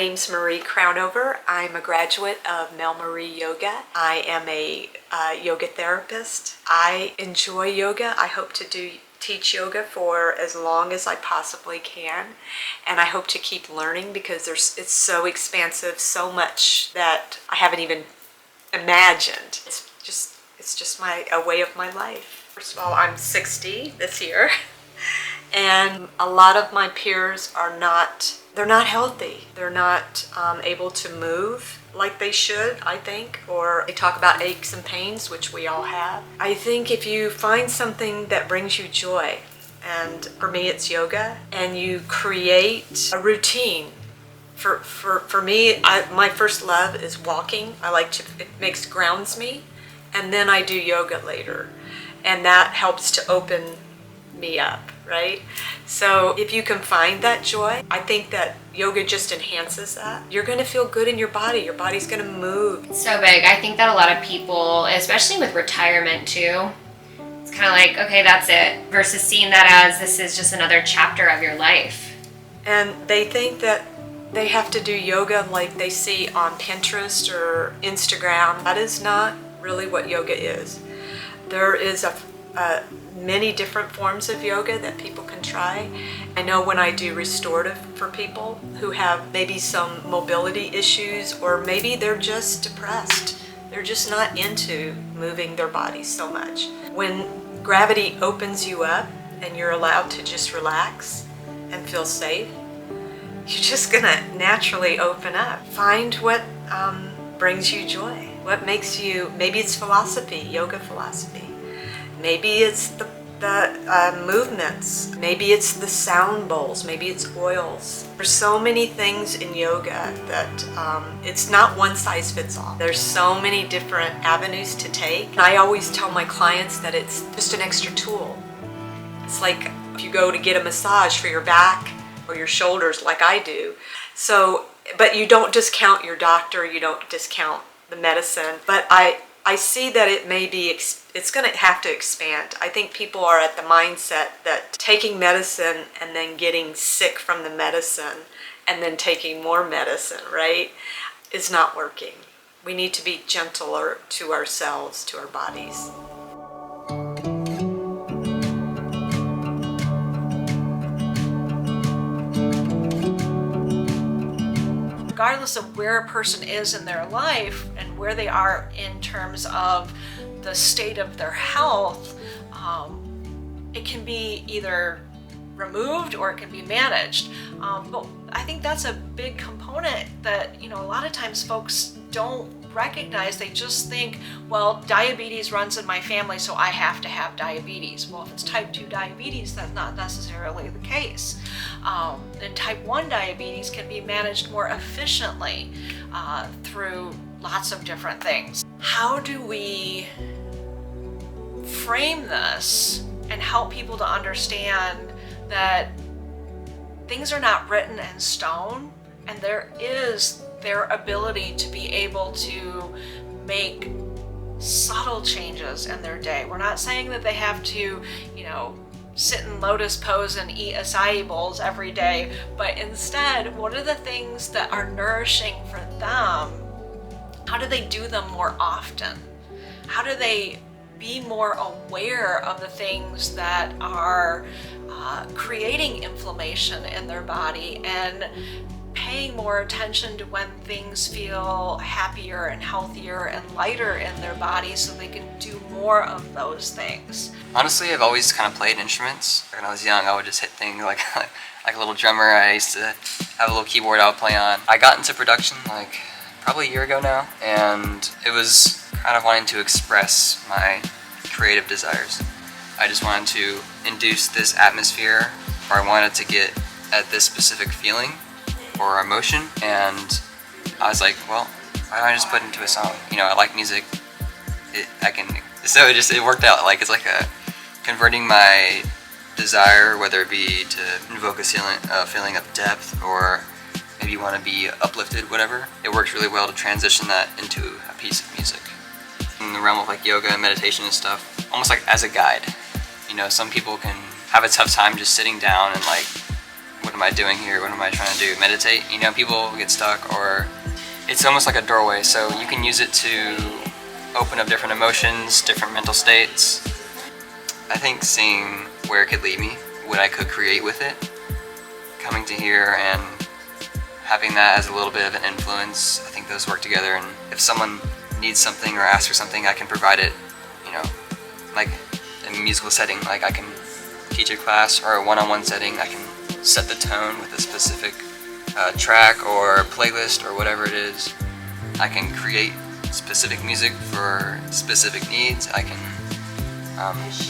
name's Marie Crownover. I'm a graduate of MelMarie Yoga. I am a yoga therapist. I enjoy yoga. I hope to teach yoga for as long as I possibly can, and I hope to keep learning because it's so expansive, so much that I haven't even imagined. It's just a way of my life. First of all, I'm 60 this year, and a lot of my peers are not healthy. They're not able to move like they should, I think, or they talk about aches and pains, which we all have. I think if you find something that brings you joy, and for me it's yoga, and you create a routine. For me, my first love is walking. It grounds me, and then I do yoga later, and that helps to open me up, right? So if you can find that joy, I think that yoga just enhances that. You're going to feel good in your body. Your body's going to move. It's so big. I think that a lot of people, especially with retirement too, it's kind of like, okay, that's it, versus seeing that as this is just another chapter of your life. And they think that they have to do yoga like they see on Pinterest or Instagram. That is not really what yoga is. There is many different forms of yoga that people can try. I know when I do restorative for people who have maybe some mobility issues, or maybe they're just depressed. They're just not into moving their bodies so much. When gravity opens you up and you're allowed to just relax and feel safe, you're just gonna naturally open up. Find what brings you joy. What makes you, maybe it's philosophy, yoga philosophy. Maybe it's the movements. Maybe it's the sound bowls. Maybe it's oils. There's so many things in yoga that it's not one size fits all. There's so many different avenues to take. And I always tell my clients that it's just an extra tool. It's like if you go to get a massage for your back or your shoulders like I do. So, but you don't discount your doctor, you don't discount the medicine. But I see that it may be, it's going to have to expand. I think people are at the mindset that taking medicine and then getting sick from the medicine and then taking more medicine, right, is not working. We need to be gentler to ourselves, to our bodies. Regardless of where a person is in their life and where they are in terms of the state of their health, it can be either removed or it can be managed. But I think that's a big component that, a lot of times folks don't recognize. They just think, well, diabetes runs in my family, so I have to have diabetes. Well, if it's type 2 diabetes, that's not necessarily the case. And type 1 diabetes can be managed more efficiently through lots of different things. How do we frame this and help people to understand that things are not written in stone, and there is their ability to be able to make subtle changes in their day. We're not saying that they have to, sit in lotus pose and eat acai bowls every day, but instead, what are the things that are nourishing for them? How do they do them more often? How do they be more aware of the things that are creating inflammation in their body, and paying more attention to when things feel happier and healthier and lighter in their body so they can do more of those things? Honestly, I've always kind of played instruments. When I was young, I would just hit things like a little drummer. I used to have a little keyboard I would play on. I got into production probably a year ago now, and it was kind of wanting to express my creative desires. I just wanted to induce this atmosphere, or I wanted to get at this specific feeling or emotion, and I was like, well, why don't I just put it into a song? I like music. So it worked out. It's like converting my desire, whether it be to invoke a feeling of depth, or maybe you want to be uplifted, whatever. It works really well to transition that into a piece of music. In the realm of yoga and meditation and stuff, almost as a guide. Some people can have a tough time just sitting down and what am am I doing here? What am I trying to do? Meditate? You know, people get stuck, or it's almost like a doorway, so you can use it to open up different emotions, different mental states. I think seeing where it could lead me, what I could create with it, coming to here and having that as a little bit of an influence, I think those work together. And if someone needs something or asks for something, I can provide it, you know, like in a musical setting. Like I can teach a class, or a one-on-one setting, I can set the tone with a specific track or playlist or whatever it is. I can create specific music for specific needs. I can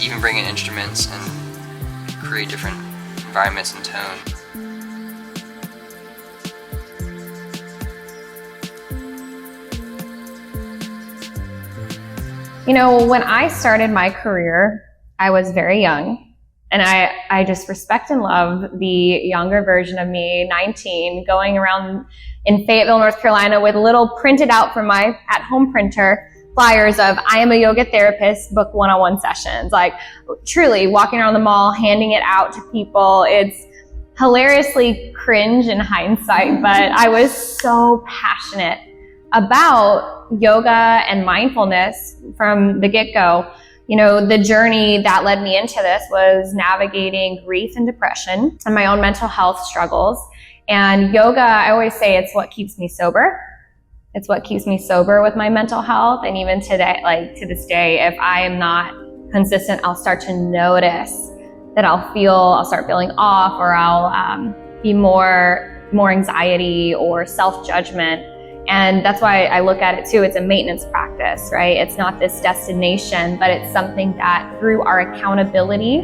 even bring in instruments and create different environments and tone. You know, when I started my career, I was very young, and I just respect and love the younger version of me, 19, going around in Fayetteville, North Carolina with little printed out from my at-home printer flyers of I am a yoga therapist, book one-on-one sessions. Like truly walking around the mall, handing it out to people. It's hilariously cringe in hindsight, but I was so passionate about yoga and mindfulness from the get-go. You know, the journey that led me into this was navigating grief and depression and my own mental health struggles. And yoga, I always say, it's what keeps me sober. It's what keeps me sober with my mental health. And even today, like to this day, if I am not consistent, I'll start to notice that I'll start feeling off, or I'll be more anxiety or self-judgment. And that's why I look at it too. It's a maintenance practice, right? It's not this destination, but it's something that through our accountability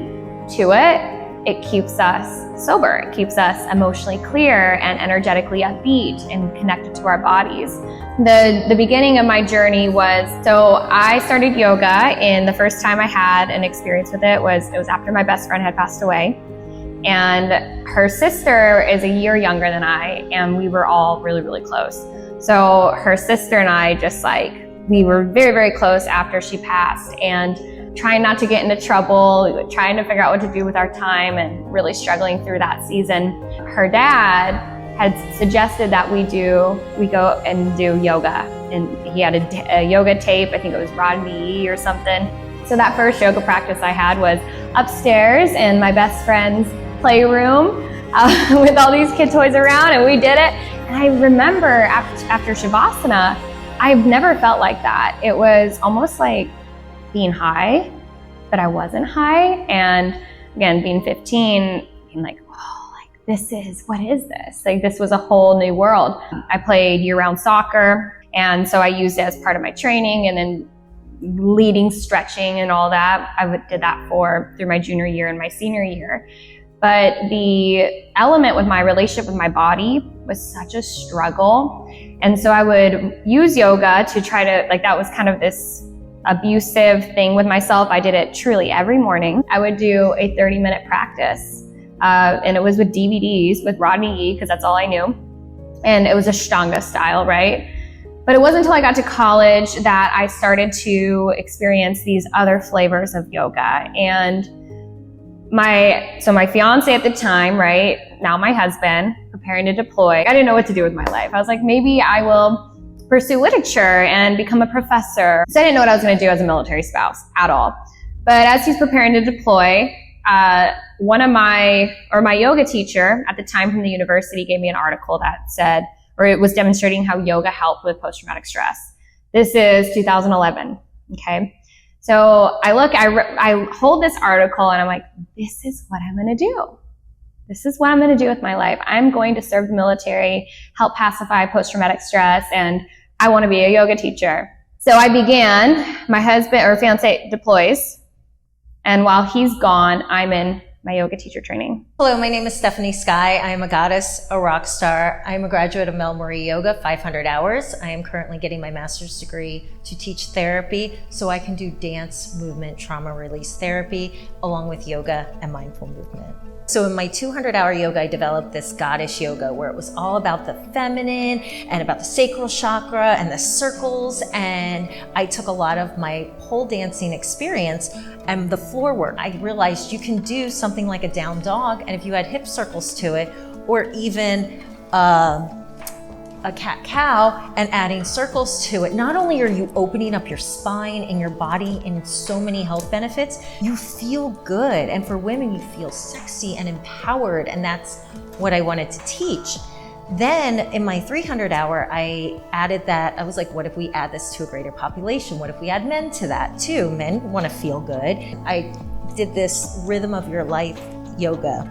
to it keeps us sober. It keeps us emotionally clear and energetically upbeat and connected to our bodies. The beginning of my journey was, so I started yoga, and the first time I had an experience with it was after my best friend had passed away. And her sister is a year younger than I, and we were all really, really close. So her sister and I we were very, very close after she passed, and trying not to get into trouble, trying to figure out what to do with our time, and really struggling through that season. Her dad had suggested that we go and do yoga. And he had a yoga tape, I think it was Rodney E or something. So that first yoga practice I had was upstairs in my best friend's playroom with all these kid toys around, and we did it. And I remember after Shavasana, I've never felt like that. It was almost like being high, but I wasn't high. And again, being 15, being like, oh, what is this? Like, this was a whole new world. I played year-round soccer, and so I used it as part of my training, and then leading stretching and all that. I did that through my junior year and my senior year. But the element with my relationship with my body was such a struggle. And so I would use yoga to try to, that was kind of this abusive thing with myself. I did it truly every morning. I would do a 30-minute practice. And it was with DVDs with Rodney E, because that's all I knew. And it was Ashtanga style, right? But it wasn't until I got to college that I started to experience these other flavors of yoga. And my fiance at the time, right, now my husband, preparing to deploy, I didn't know what to do with my life. I was like, maybe I will pursue literature and become a professor. So I didn't know what I was going to do as a military spouse at all. But as he's preparing to deploy, my yoga teacher at the time from the university gave me an article that said, or it was demonstrating how yoga helped with post-traumatic stress. This is 2011, okay? So I hold this article and I'm like, this is what I'm gonna do. This is what I'm gonna do with my life. I'm going to serve the military, help pacify post-traumatic stress, and I wanna be a yoga teacher. So I began, my husband or fiance deploys, and while he's gone, I'm in my yoga teacher training. Hello, my name is Stephanie Sky. I am a goddess, a rock star. I am a graduate of MelMarie Yoga, 500 hours. I am currently getting my master's degree to teach therapy so I can do dance, movement, trauma release therapy, along with yoga and mindful movement. So in my 200-hour yoga, I developed this goddess yoga where it was all about the feminine and about the sacral chakra and the circles. And I took a lot of my pole dancing experience and the floor work. I realized you can do something like a down dog, and if you add hip circles to it, or even a cat-cow and adding circles to it. Not only are you opening up your spine and your body in so many health benefits, you feel good. And for women, you feel sexy and empowered. And that's what I wanted to teach. Then in my 300 hour, I added that. I was like, what if we add this to a greater population? What if we add men to that too? Men want to feel good. I did this rhythm of your life yoga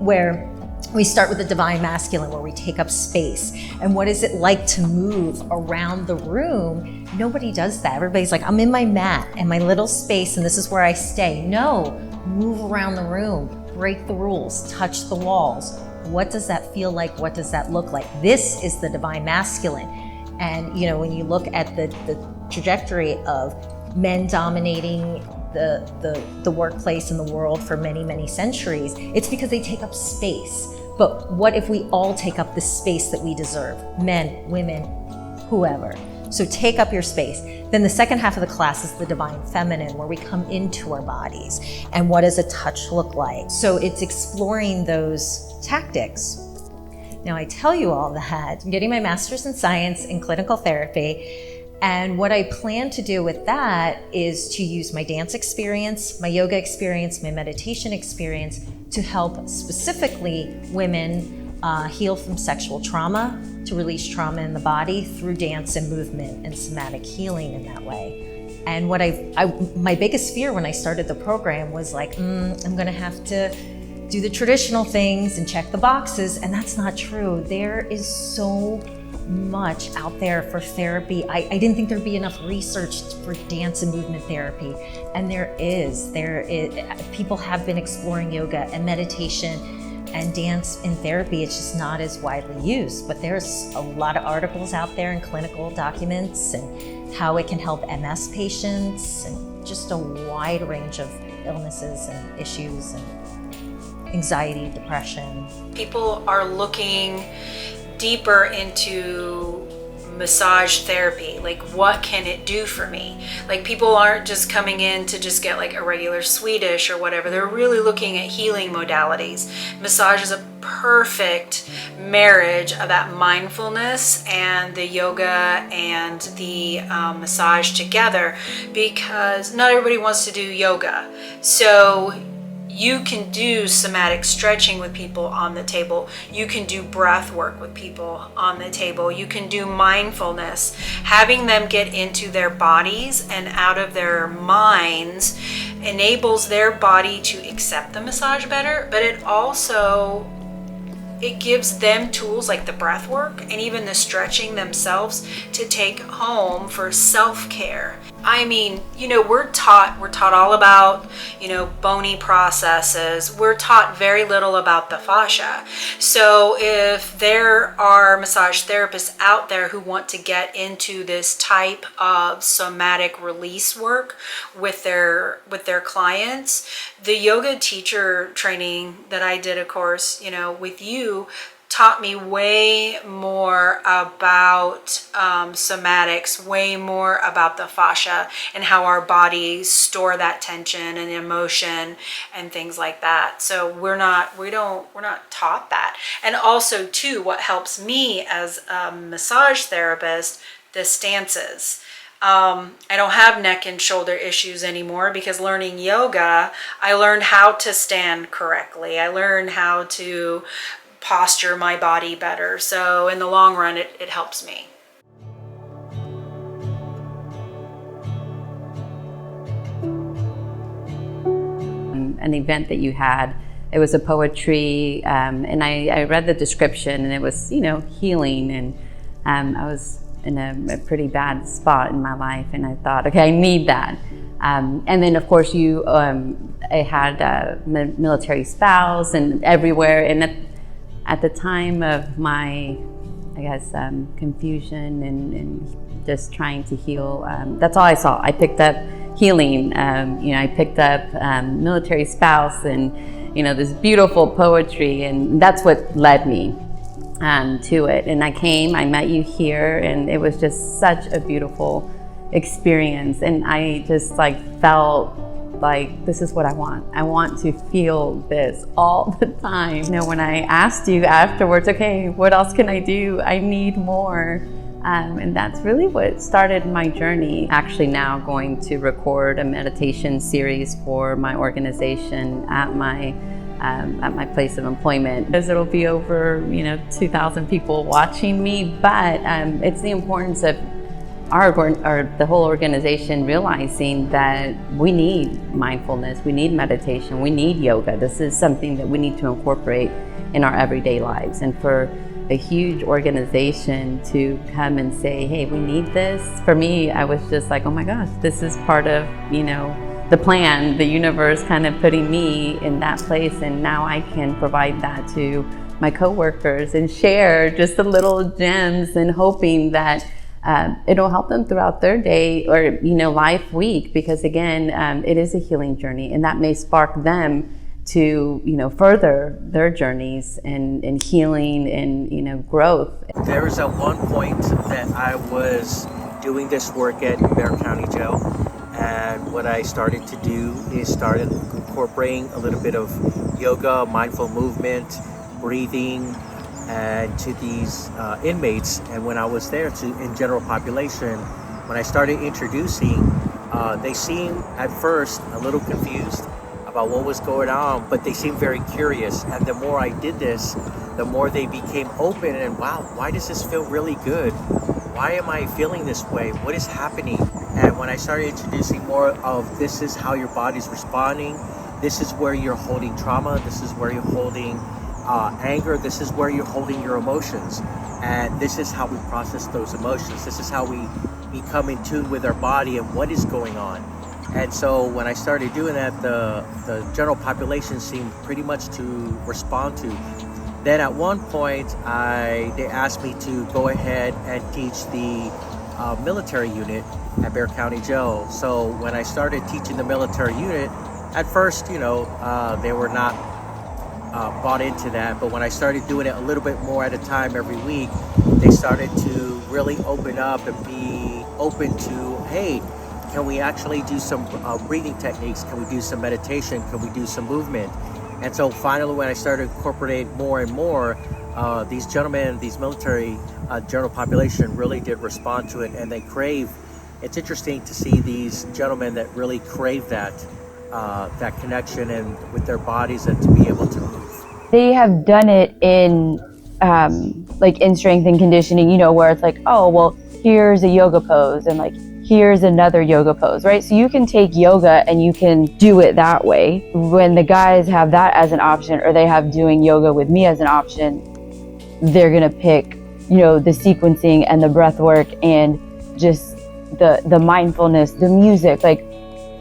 where we start with the divine masculine, where we take up space. And what is it like to move around the room? Nobody does that. Everybody's like, I'm in my mat and my little space and this is where I stay. No, move around the room, break the rules, touch the walls. What does that feel like? What does that look like? This is the divine masculine. And when you look at the trajectory of men dominating the workplace and the world for many, many centuries, it's because they take up space. But what if we all take up the space that we deserve? Men, women, whoever. So take up your space. Then the second half of the class is the divine feminine, where we come into our bodies. And what does a touch look like? So it's exploring those tactics. Now I tell you all that, I'm getting my master's in science in clinical therapy. And what I plan to do with that is to use my dance experience, my yoga experience, my meditation experience to help specifically women heal from sexual trauma, to release trauma in the body through dance and movement and somatic healing in that way. And what my biggest fear when I started the program was like, I'm gonna have to do the traditional things and check the boxes, and that's not true. There is so much out there for therapy. I didn't think there'd be enough research for dance and movement therapy, and there is. People have been exploring yoga and meditation and dance in therapy. It's just not as widely used, but there's a lot of articles out there and clinical documents and how it can help MS patients and just a wide range of illnesses and issues and anxiety, depression. People are looking deeper into massage therapy. Like, what can it do for me? Like, people aren't just coming in to just get like a regular Swedish or whatever. They're really looking at healing modalities. Massage is a perfect marriage of that mindfulness and the yoga and the massage together, because not everybody wants to do yoga. So you can do somatic stretching with people on the table. You can do breath work with people on the table. You can do mindfulness. Having them get into their bodies and out of their minds enables their body to accept the massage better, but it gives them tools like the breath work and even the stretching themselves to take home for self-care. I mean, we're taught all about, bony processes. We're taught very little about the fascia. So if there are massage therapists out there who want to get into this type of somatic release work with their clients, the yoga teacher training that I did, of course, with you, taught me way more about somatics, way more about the fascia and how our bodies store that tension and emotion and things like that. So we're not taught that. And also too, what helps me as a massage therapist, the stances. I don't have neck and shoulder issues anymore because learning yoga, I learned how to stand correctly. I learned how to posture my body better. So in the long run, it helps me. An event that you had, it was a poetry, and I read the description, and it was, healing, and I was in a pretty bad spot in my life, and I thought, okay, I need that. And then, of course, I had a military spouse and everywhere, and at the time of my, confusion and just trying to heal, that's all I saw. I picked up healing, I picked up military spouse and, this beautiful poetry, and that's what led me to it. And I met you here, and it was just such a beautiful experience. And I just felt like, this is what I want. I want to feel this all the time. You know, when I asked you afterwards, okay, what else can I do? I need more. And that's really what started my journey. Actually now going to record a meditation series for my organization at my place of employment. Because it'll be over, 2,000 people watching me, but it's the importance of the whole organization realizing that we need mindfulness, we need meditation, we need yoga. This is something that we need to incorporate in our everyday lives. And for a huge organization to come and say, hey, we need this. For me, I was just like, oh my gosh, this is part of, the plan, the universe kind of putting me in that place. And now I can provide that to my coworkers and share just the little gems and hoping that it'll help them throughout their day or, life week, because again, it is a healing journey, and that may spark them to, further their journeys and healing and, growth. There was at one point that I was doing this work at Bear County Jail, and what I started to do is started incorporating a little bit of yoga, mindful movement, breathing, and to these inmates. And when I was there in general population, when I started introducing, they seemed at first a little confused about what was going on, but they seemed very curious. And the more I did this, the more they became open and, wow, why does this feel really good? Why am I feeling this way? What is happening? And when I started introducing more of this is how your body's responding, this is where you're holding trauma, this is where you're holding anger, this is where you're holding your emotions, and this is how we process those emotions. This is how we become in tune with our body and what is going on. And so when I started doing that, the general population seemed pretty much to respond to. Then at one point, they asked me to go ahead and teach the military unit at Bear County Jail. So when I started teaching the military unit, at first, they were not bought into that, but when I started doing it a little bit more at a time every week, they started to really open up and be open to, hey, can we actually do some breathing techniques? Can we do some meditation? Can we do some movement? And so finally, when I started incorporating more and more, these gentlemen, these military general population really did respond to it, and they crave. It's interesting to see these gentlemen that really crave that connection and with their bodies and to be able to move. They have done it in in strength and conditioning, where it's like, oh, well, here's a yoga pose and here's another yoga pose, right? So you can take yoga and you can do it that way. When the guys have that as an option, or they have doing yoga with me as an option, they're gonna pick, the sequencing and the breath work and just the mindfulness, the music,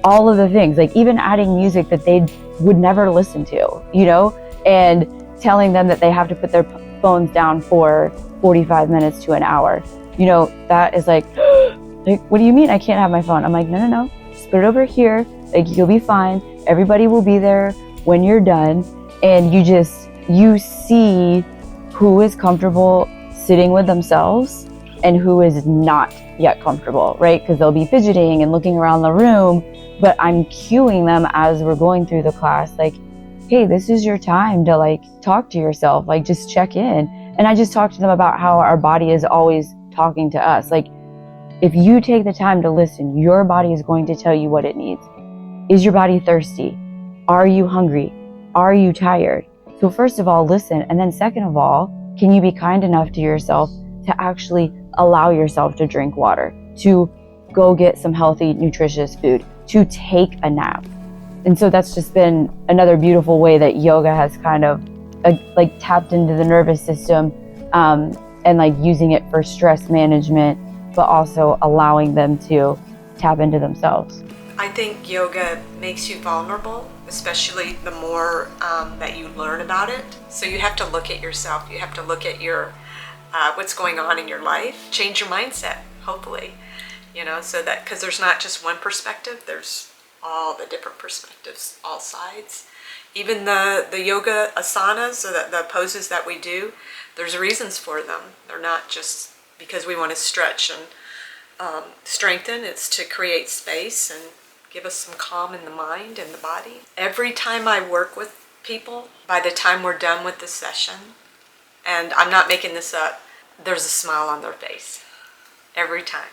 all of the things, even adding music that they would never listen to, and telling them that they have to put their phones down for 45 minutes to an hour. That is what do you mean I can't have my phone? I'm like, no, just put it over here. You'll be fine. Everybody will be there when you're done. And you see who is comfortable sitting with themselves and who is not yet comfortable, right? Because they'll be fidgeting and looking around the room, but I'm cueing them as we're going through the class, hey, this is your time to talk to yourself, just check in. And I just talk to them about how our body is always talking to us. If you take the time to listen, your body is going to tell you what it needs. Is your body thirsty? Are you hungry? Are you tired? So first of all, listen. And then second of all, can you be kind enough to yourself to actually allow yourself to drink water, to go get some healthy, nutritious food, to take a nap? And so that's just been another beautiful way that yoga has kind of tapped into the nervous system, and using it for stress management, but also allowing them to tap into themselves. I think yoga makes you vulnerable, especially the more that you learn about it. So you have to look at yourself. You have to look at your what's going on in your life. Change your mindset, hopefully. So that, because there's not just one perspective, there's all the different perspectives, all sides. Even the yoga asanas, so that the poses that we do, there's reasons for them. They're not just because we want to stretch and strengthen. It's to create space and give us some calm in the mind and the body. Every time I work with people, by the time we're done with the session, and I'm not making this up, there's a smile on their face. Every time.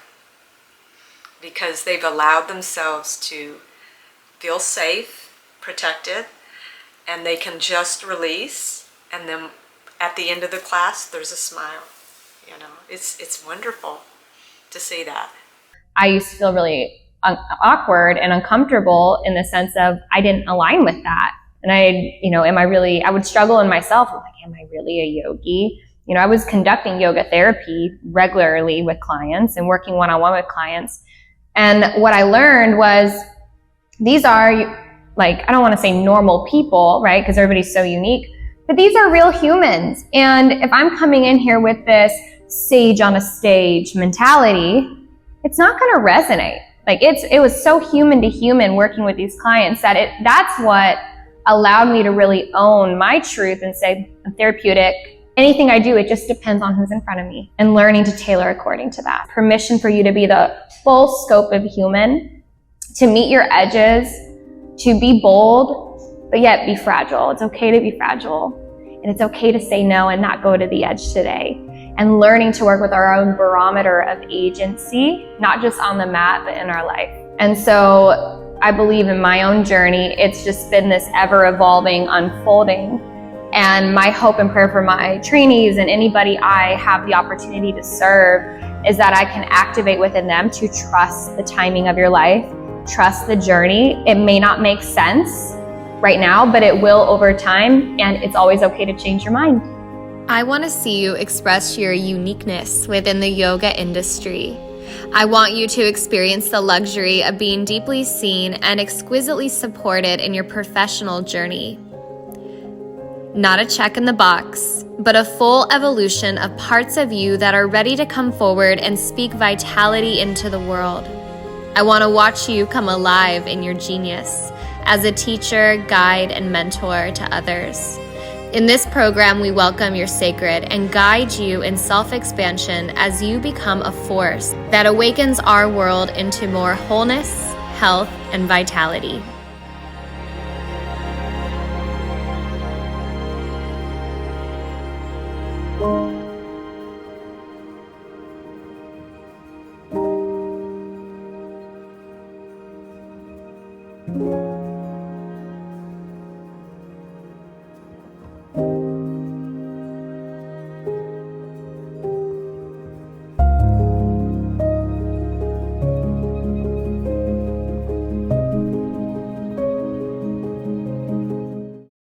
Because they've allowed themselves to feel safe, protected, and they can just release, and then at the end of the class, there's a smile. You know, it's wonderful to see that. I used to feel really awkward and uncomfortable in the sense of I didn't align with that. And I would struggle in myself. I'm like, am I really a yogi? You know, I was conducting yoga therapy regularly with clients and working one-on-one with clients. And what I learned was these are, like, I don't want to say normal people, right? Because everybody's so unique, but these are real humans. And if I'm coming in here with this sage on a stage mentality, it's not going to resonate. Like it was so human to human working with these clients that that's what allowed me to really own my truth and say, I'm therapeutic. Anything I do, it just depends on who's in front of me, and learning to tailor according to that. Permission for you to be the full scope of human, to meet your edges, to be bold, but yet be fragile. It's okay to be fragile, and it's okay to say no and not go to the edge today. And learning to work with our own barometer of agency, not just on the mat, but in our life. And so I believe in my own journey, it's just been this ever-evolving unfolding. And my hope and prayer for my trainees and anybody I have the opportunity to serve is that I can activate within them to trust the timing of your life, trust the journey. It may not make sense right now, but it will over time, and it's always okay to change your mind. I want to see you express your uniqueness within the yoga industry. I want you to experience the luxury of being deeply seen and exquisitely supported in your professional journey. Not a check in the box, but a full evolution of parts of you that are ready to come forward and speak vitality into the world. I want to watch you come alive in your genius as a teacher, guide, and mentor to others. In this program, we welcome your sacred and guide you in self-expansion as you become a force that awakens our world into more wholeness, health, and vitality.